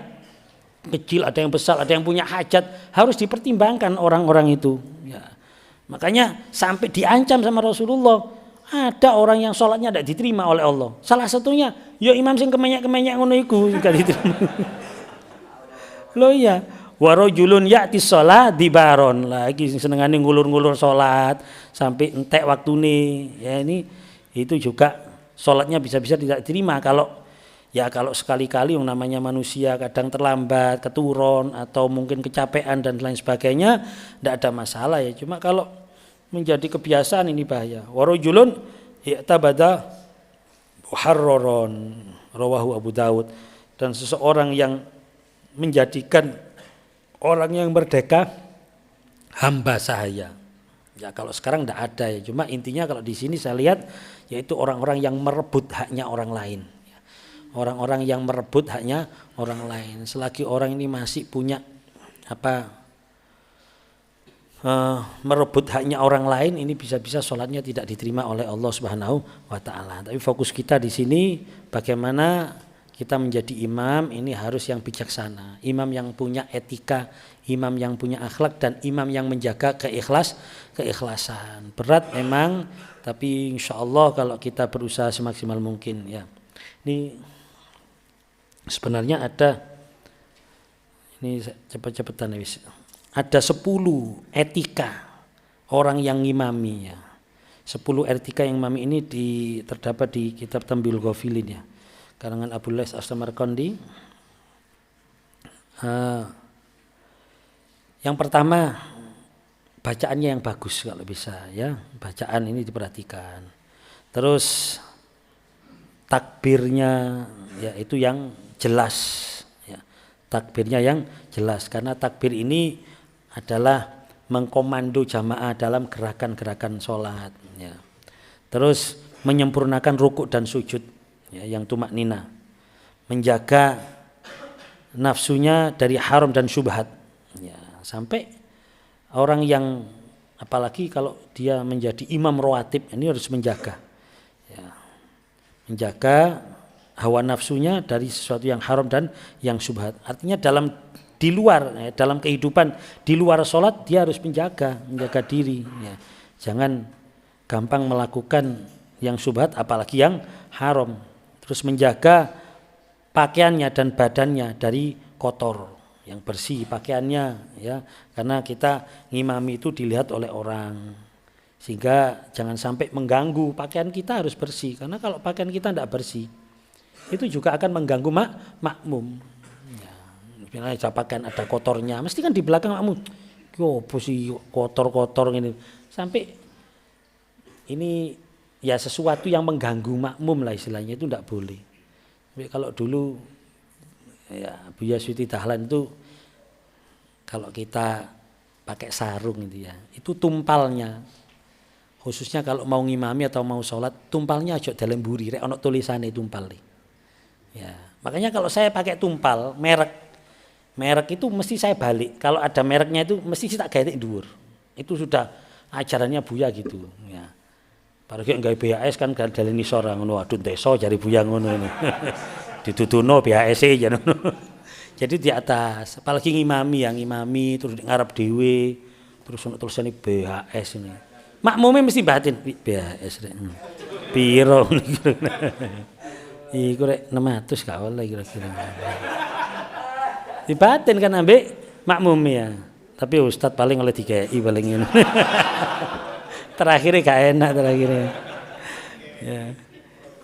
kecil, ada yang besar, ada yang punya hajat, harus dipertimbangkan orang-orang itu. Ya. Makanya sampai diancam sama Rasulullah, ada orang yang sholatnya tidak diterima oleh Allah. Salah satunya, ya imam sing kemenyek-kemenyek ngono iku gak diterima. Loh iya, wa rajulun ya'ti shalah dibaron. Lagi senengane ngulur-ngulur sholat sampai entek waktune. Ya ini itu juga sholatnya bisa-bisa tidak diterima kalau sekali-kali yang namanya manusia kadang terlambat, keturun atau mungkin kecapean dan lain sebagainya, tidak ada masalah ya. Cuma kalau menjadi kebiasaan ini bahaya. Warajulun i'tabada muharraron rawahu Abu Daud, dan seseorang yang menjadikan orang yang merdeka hamba sahaya. Ya kalau sekarang tidak ada ya. Cuma intinya kalau di sini saya lihat yaitu orang-orang yang merebut haknya orang lain. Orang-orang yang merebut haknya orang lain. Selagi orang ini masih punya merebut haknya orang lain, ini bisa-bisa sholatnya tidak diterima oleh Allah Subhanahu wa taala. Tapi fokus kita di sini bagaimana kita menjadi imam ini harus yang bijaksana, imam yang punya etika, imam yang punya akhlak, dan imam yang menjaga keikhlasan. Berat memang, tapi insya Allah kalau kita berusaha semaksimal mungkin ya. Ini sebenarnya ada, ini cepet-cepetan wis. Ada 10 etika orang yang ngimami ya. 10 etika yang ngimami ini terdapat di kitab Tambiul Ghafilin ya. Karangan Abu Lais As-Samarqandi. Yang pertama, bacaannya yang bagus kalau bisa ya. Bacaan ini diperhatikan. Terus takbirnya ya itu yang jelas ya. Takbirnya yang jelas, karena takbir ini adalah mengkomando jamaah dalam gerakan-gerakan sholat ya. Terus menyempurnakan rukuk dan sujud ya, yang tumak nina, menjaga nafsunya dari haram dan syubhat ya. Sampai orang yang apalagi kalau dia menjadi imam rawatib ini harus menjaga ya, menjaga hawa nafsunya dari sesuatu yang haram dan yang syubhat. Artinya dalam kehidupan di luar sholat dia harus menjaga diri ya. Jangan gampang melakukan yang syubhat apalagi yang haram. Terus menjaga pakaiannya dan badannya dari kotor, yang bersih pakaiannya ya, karena kita ngimami itu dilihat oleh orang, sehingga jangan sampai mengganggu. Pakaian kita harus bersih, karena kalau pakaian kita tidak bersih itu juga akan mengganggu makmum. Misalnya pakaian ada kotornya, mesti kan di belakang makmum, yo posisi kotor-kotor ini, sampai ini ya sesuatu yang mengganggu makmum lah istilahnya, itu tidak boleh. Tapi kalau dulu ya Buya Siti Dahlan itu kalau kita pakai sarung itu ya, itu tumpalnya, khususnya kalau mau ngimami atau mau sholat, tumpalnya aja dalam buri, rek ono tulisannya tumpal nih. Ya, makanya kalau saya pakai tumpal merek itu mesti saya balik. Kalau ada mereknya itu mesti tak gawe dhuwur. Itu sudah ajarannya Buya gitu ya. Padahal gawe BHS kan dalan isor ngono, aduh desa jari Buya ngono. Ditutuno BHS-e ya ngono. Jadi di atas, apalagi ngimami terus ngarep dhewe, terus ono tulisane BHS ini. Makmume mesti batin BHS rek. Piro niku. Iku rek 600 gak oleh kira-kira. Dibatin kan ambek makmum ya. Tapi ustaz paling oleh 3i paling ini. Terakhirnya gak enak terakhirnya. Ya.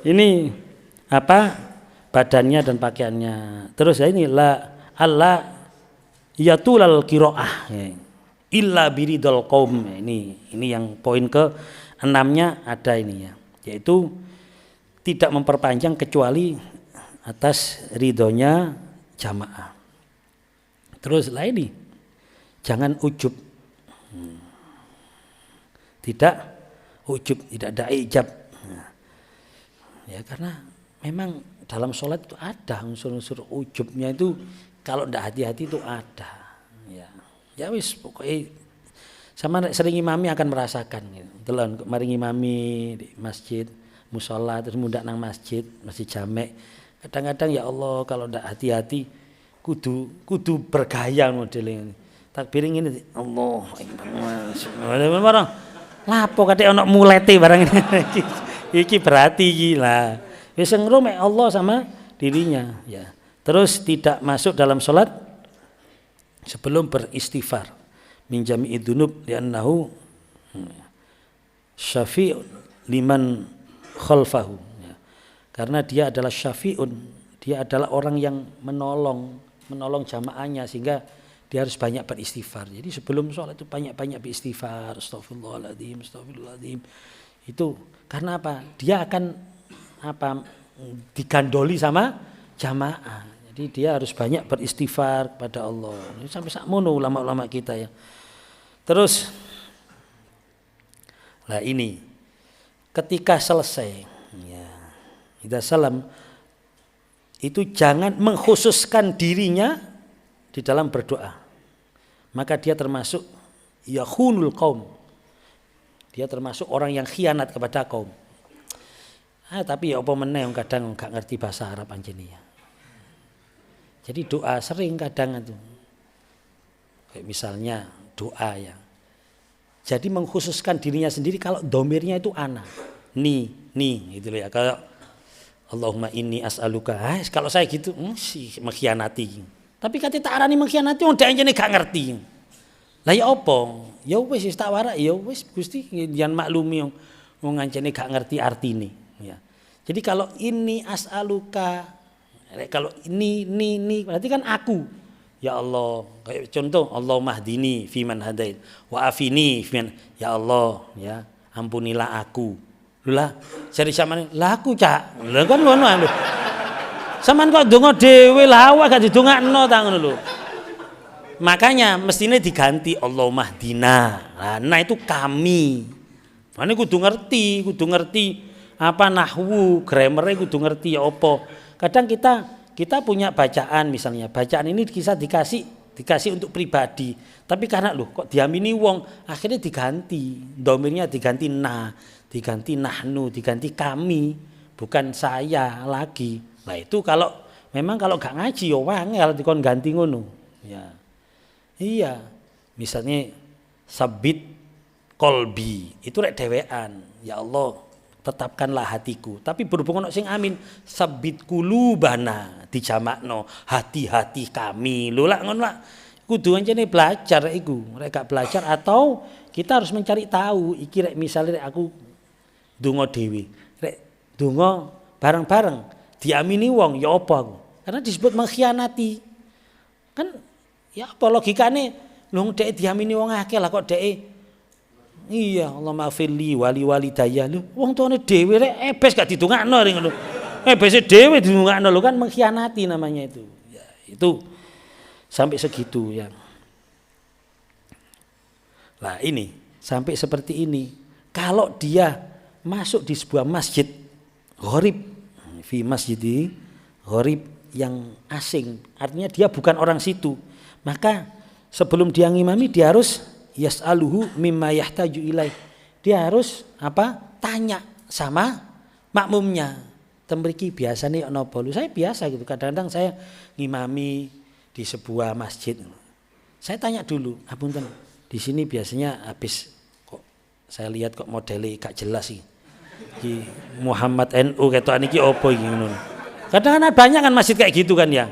Ini badannya dan pakaiannya. Terus ya ini Allah yatulal qiraah ya. Illa biridul qaum. Ini yang poin ke-6-nya ada ini ya. Yaitu tidak memperpanjang kecuali atas ridhonya jamaah. Terus lain nih, jangan ujub. tidak ujub, tidak ada ijab. Nah, ya karena memang dalam sholat itu ada unsur-unsur ujubnya itu, kalau tidak hati-hati itu ada. Ya wis pokoknya sama sering imami akan merasakan gitu. Delon mari imami di masjid, musola terus mundak nang masjid jamek. Kadang-kadang ya Allah kalau tidak hati-hati kudu bergaya modelnya. Takbir ngene Allah barang lapo kate ana mulete barang ini. Iki berarti iki lah. Wis ngro mek Allah sama dirinya ya. Terus tidak masuk dalam salat sebelum beristighfar min jami'i dzunub li'annahu syafi'un liman khalfahu ya. Karena dia adalah syafi'un, dia adalah orang yang menolong jamaahnya sehingga dia harus banyak beristighfar. Jadi sebelum sholat itu banyak beristighfar, astagfirullahaladzim. Itu karena apa? Dia akan digandoli sama jamaah. Jadi dia harus banyak beristighfar kepada Allah. Ini sampai sakmono ulama-ulama kita ya. Terus lah ini ketika selesai ya, idza salam itu jangan mengkhususkan dirinya di dalam berdoa. Maka dia termasuk yakhunul qaum. Dia termasuk orang yang khianat kepada kaum. Tapi ya apa meneh kadang enggak ngerti bahasa Arab anjene ya. Jadi doa sering kadang itu. Kayak misalnya doa ya. Jadi mengkhususkan dirinya sendiri kalau domirnya itu ana. Ni gitu loh ya. Kalau Allahumma inni as'aluka. Kalau saya gitu sih mengkhianati. Tapi kate tak arani mengkhianati wong dhek anjene gak ngerti. Lah ya apa? Ya wis tak warak ya wis Gusti yen maklumi wong anjene gak ngerti artine ya. Jadi kalau ini as'aluka, kalau ini berarti kan aku. Ya Allah, kayak contoh Allahumma hdini fiman hadait wa afini fiman, ya Allah ya ampunilah aku. Lah jare sampean lah aku cak. Lah kan ngono lho. Sampean kok donga dhewe lah awak gak didongakno ta ngono lho. Makanya mestinya diganti Allahumma hdina. Nah itu kami. Mane kudu ngerti apa nahwu, grammar kudu ngerti ya apa. Kadang kita punya bacaan misalnya, bacaan ini bisa dikasih untuk pribadi. Tapi karena loh kok diamini wong, akhirnya diganti. Domirnya diganti na, diganti nahnu, diganti kami, bukan saya lagi. Nah itu kalau memang kalau gak ngaji ya wangel dikon ganti ngono. Ya. Iya. Misalnya sabit kolbi itu rek dewean. Ya Allah tetapkanlah hatiku. Tapi berhubung ono sing amin, sabit kulubana dijamakno hati-hati kami. Lho lak ngono lak kudu ancene belajar iku. Rek gak belajar atau kita harus mencari tahu iki rek misale rek aku donga dhewe. Rek donga bareng-bareng diamini wong ya apa aku? Karena disebut mengkhianati. Kan ya apa logikane lho dhek diamini wong akeh lah kok dhek iya Allah maafirli wali daya lho wong tuane dhewe rek ebes gak didongakno ring ngono. Ebese dhewe didongakno lho kan mengkhianati namanya itu. Ya, itu sampai segitu ya. Lah ini sampai seperti ini. Kalau dia masuk di sebuah masjid gharib fi masjidi gharib yang asing, artinya dia bukan orang situ. Maka sebelum dia ngimami dia harus yas'aluhu mimma yahtaju ilaih. Dia harus tanya sama makmumnya. Temriki biasanya napa lu? Saya biasa gitu. Kadang-kadang saya ngimami di sebuah masjid. Saya tanya dulu, apunten, di sini biasanya habis kok saya lihat kok modelnya gak jelas sih. Iki Muhammad NU ketok niki opo iki ngono. Kadang-kadang banyak kan masjid kayak gitu kan ya.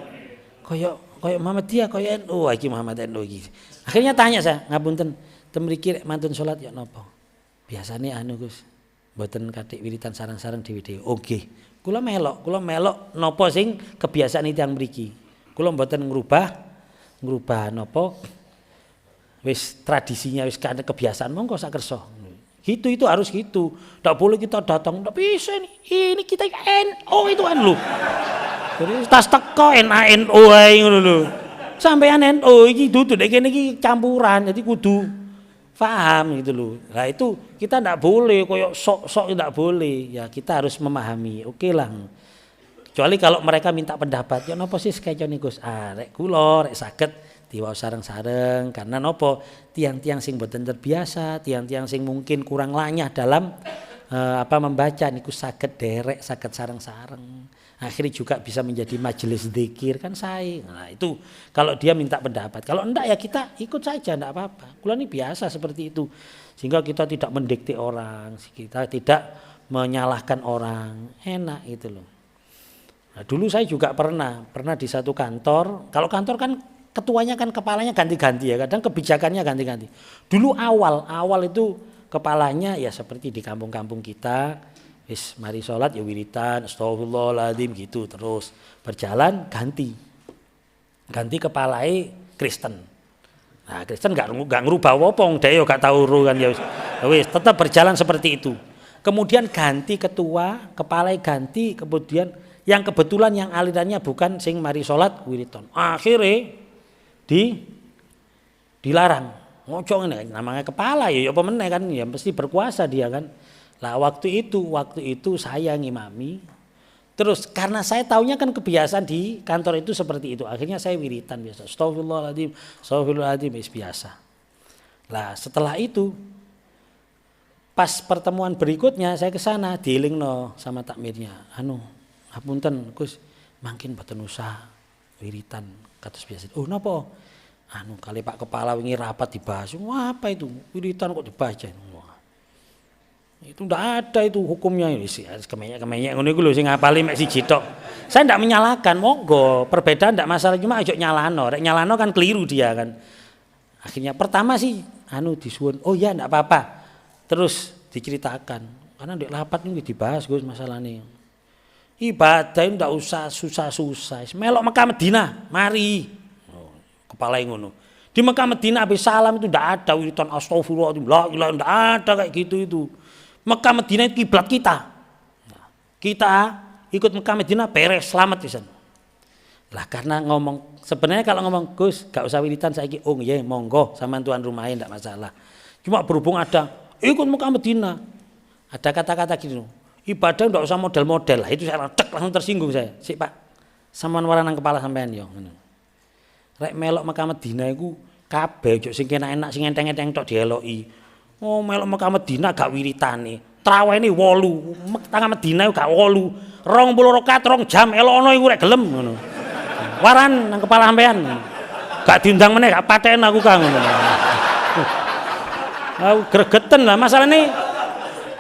Koyok Muhammadiyah, koyok NU, iki Muhammad NU iki. Akhirnya tanya saya, ngapunten, temriki rek mantun salat ya napa? Biasane Gus, mboten kathik wiritan sarang-sarang dhewe-dhewe. Oke. Kula melok napa sing kebiasaan itu yang mriki. Kula mboten ngrubah napa wis tradisinya wis kan kebiasaan monggo sak kersa. Gitu itu harus gitu. Enggak boleh kita datang, enggak bisa ini kita NU itu kan lho. Jadi tas teko NU ae ngono lho. Sampeyan NU iki dudu nek kene iki campuran. Jadi kudu Paham gitu loh. Nah itu kita ndak boleh koyok sok-sok ndak boleh. Ya kita harus memahami. Oke lah. Kecuali kalau mereka minta pendapat, ya nopo sih sekecon niku Gus. Rek kula rek saged diwaos sareng-sareng karena nopo tiang-tiang sing boten terbiasa, tiang-tiang sing mungkin kurang lanyah dalam membaca niku saged derek, saged sareng-sareng. Akhirnya juga bisa menjadi majelis zikir kan saya. Nah itu kalau dia minta pendapat. Kalau enggak ya kita ikut saja, enggak apa-apa. Kula ini biasa seperti itu. Sehingga kita tidak mendikte orang, kita tidak menyalahkan orang. Enak itu loh. Nah, dulu saya juga pernah di satu kantor. Kalau kantor kan ketuanya kan kepalanya ganti-ganti ya. Kadang kebijakannya ganti-ganti. Dulu awal itu kepalanya ya seperti di kampung-kampung kita. Wis mari sholat ya wiritan, astagfirullahaladzim gitu terus berjalan ganti kepalai Kristen. Nah Kristen nggak ngerubah wopong, dia yo gak tahu kan ya wis tetap berjalan seperti itu. Kemudian ganti ketua, kepalai ganti, kemudian yang kebetulan yang alirannya bukan sing mari sholat wiritan. Akhirnya dilarang. Ngocok ini namanya kepala ya apa meneh kan ya mesti berkuasa dia kan. Lah waktu itu saya ngimami. Terus karena saya taunya kan kebiasaan di kantor itu seperti itu. Akhirnya saya wiritan biasa. Astagfirullahaladzim biasa. Lah setelah itu pas pertemuan berikutnya saya ke sana dielingno sama takmirnya. Hapunten Gus, mangkin boten usah wiritan kados biasa. Oh napa? Kali Pak Kepala wingi rapat dibahas. Wah, apa itu? Wiritan kok dibaca. Itu ndak ada itu hukumnya ini sih kemenyek ngono iku lho sing ngapali mek siji tok. Saya ndak menyalahkan, monggo perbedaan ndak masalah cuma aja nyalano. Rek nyalano kan keliru dia kan. Akhirnya pertama sih disuwun, oh ya ndak apa-apa. Terus diceritakan karena ndek rapat ini dibahas Gus masalahnya. Ibadah ndak usah susah-susah. Melok Mekah Madinah, mari. Kepala yang ngono. Di Mekah Madinah habis salam itu ndak ada wiritan astagfirullahaladzim. La ilaha ndak ada kayak gitu itu. Mekah Madinah itu kiblat kita. Kita ikut Mekah Madinah beres selamat di sana. Lah karena sebenarnya kalau ngomong Gus gak usah wiritan saiki ya monggo sama tuan rumahnya ndak masalah. Cuma berhubung ada ikut Mekah Madinah. Ada kata-kata gitu. Ibadah ndak usah model-model lah itu saya langsung tersinggung saya. Sik Pak. Sampeyan waranang kepala sampean yo ngono. Rek melok Mekah Madinah iku kabeh ojo sing enak-enak sing enteng-enteng tok dieloki. Oh melok Mekah Madinah gak wiritane. Trawehne 8. Mekah Madinah gak 8. 20 rakaat 2 jam elokno iku rek gelem ngono. Waran nang kepala sampean. Gak diundang meneh gak paten aku Kang ngono. Aku gregeten lah masalahnya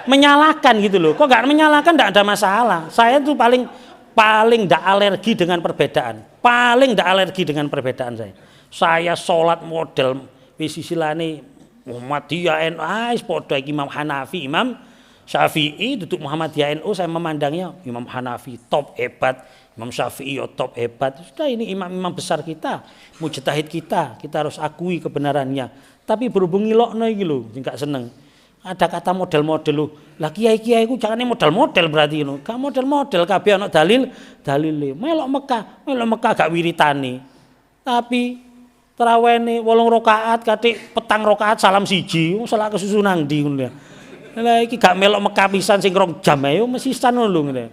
menyalahkan gitu loh. Kok gak menyalahkan ndak ada masalah. Saya tuh paling ndak alergi dengan perbedaan. Paling ndak alergi dengan perbedaan saya. Saya sholat model wis isilane Muhammadiyah NU padha Imam Hanafi, Imam Syafi'i duduk Muhammadiyah NU saya memandangnya Imam Hanafi top hebat, Imam Syafi'i top hebat. Sudah ini imam-imam besar kita, mujtahid kita harus akui kebenarannya. Tapi berhubung ngilokno iki lho, gak seneng. Ada kata model-model lho. Lah kiai-kiai ku jangan model-model berarti ngono. Gak model-model kabeh ana dalile. Melok Mekah gak wiritane. Tapi tarawihne 8 rakaat katik petang rakaat salam siji, salat kesusu nang ndi ngono. Lah iki gak melok Mekah pisan sing 2 jam ae mesisan ngono lho ngene.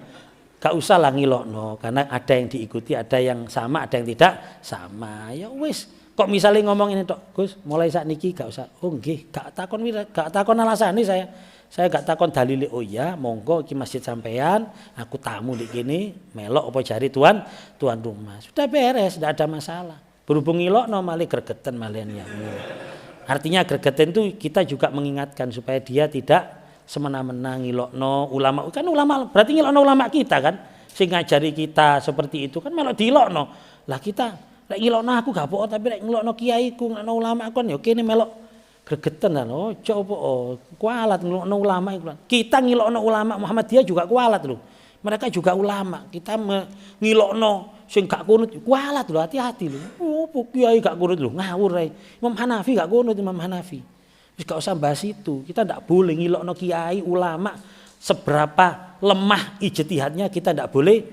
Gak usah lah ngilokno karena ada yang diikuti, ada yang sama, ada yang tidak sama. Ya wis, kok misalnya ngomong ini tok, Gus, mulai saat niki gak usah. Oh nggih, gak takon alasane saya. Saya gak takon dalile. Oh iya, monggo iki masjid sampean, aku tamu di kene, melok apa jari tuan rumah. Sudah beres, tidak ada masalah. Berhubung ngilokno malih gregeten malian ya. Artinya gregeten itu kita juga mengingatkan supaya dia tidak semena-mena ngilokno ulama. Kan ulama berarti ngilokno ulama kita kan. Sing ngajari kita seperti itu kan melok diilokno. Lah kita lek ngilokno aku gak apa tapi lek ngilokno kiaiku ngilokno ulama kon ya kene melok gregeten kan. Ojo apa kualat ngilokno ulama iku. Kita ngilokno ulama Muhammadiyah juga kualat lho. Mereka juga ulama. Kita ngilokno sing gak kunut kualat lho, hati-hati lho. Oh, kiai gak kunut lho, ngawur ae. Imam Hanafi gak kunut Imam Hanafi. Wis gak usah bahas itu. Kita ndak boleh ngilokno kiai ulama seberapa lemah ijtihadnya kita ndak boleh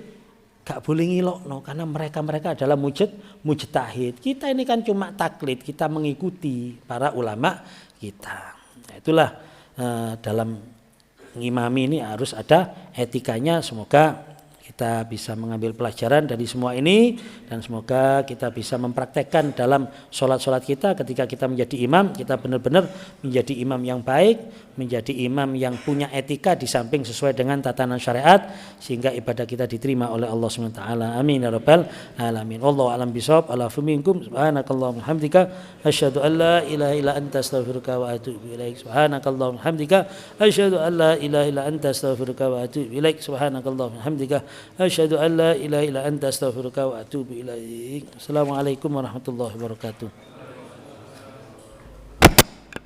gak boleh ngilokno karena mereka adalah mujtahid. Kita ini kan cuma taklid, kita mengikuti para ulama kita. Nah, itulah dalam ngimami ini harus ada etikanya. Semoga kita bisa mengambil pelajaran dari semua ini dan semoga kita bisa mempraktekkan dalam sholat-sholat kita ketika kita menjadi imam, kita benar-benar menjadi imam yang baik, menjadi imam yang punya etika di samping sesuai dengan tatanan syariat sehingga ibadah kita diterima oleh Allah SWT. Amin ya rabbal alamin. Wallahu a'lam bishawab. Alafu minkum. Subhanakallahumma hamdika asyhadu an la ilaha illa anta astaghfiruka wa atubu ilaik. Subhanakallahumma hamdika asyhadu an la ilaha illa anta astaghfiruka wa atubu ilaik. Subhanakallahumma hamdika asyhadu an la ilaha illa anta astaghfiruka wa atubu ilaik. Assalamualaikum warahmatullahi wabarakatuh.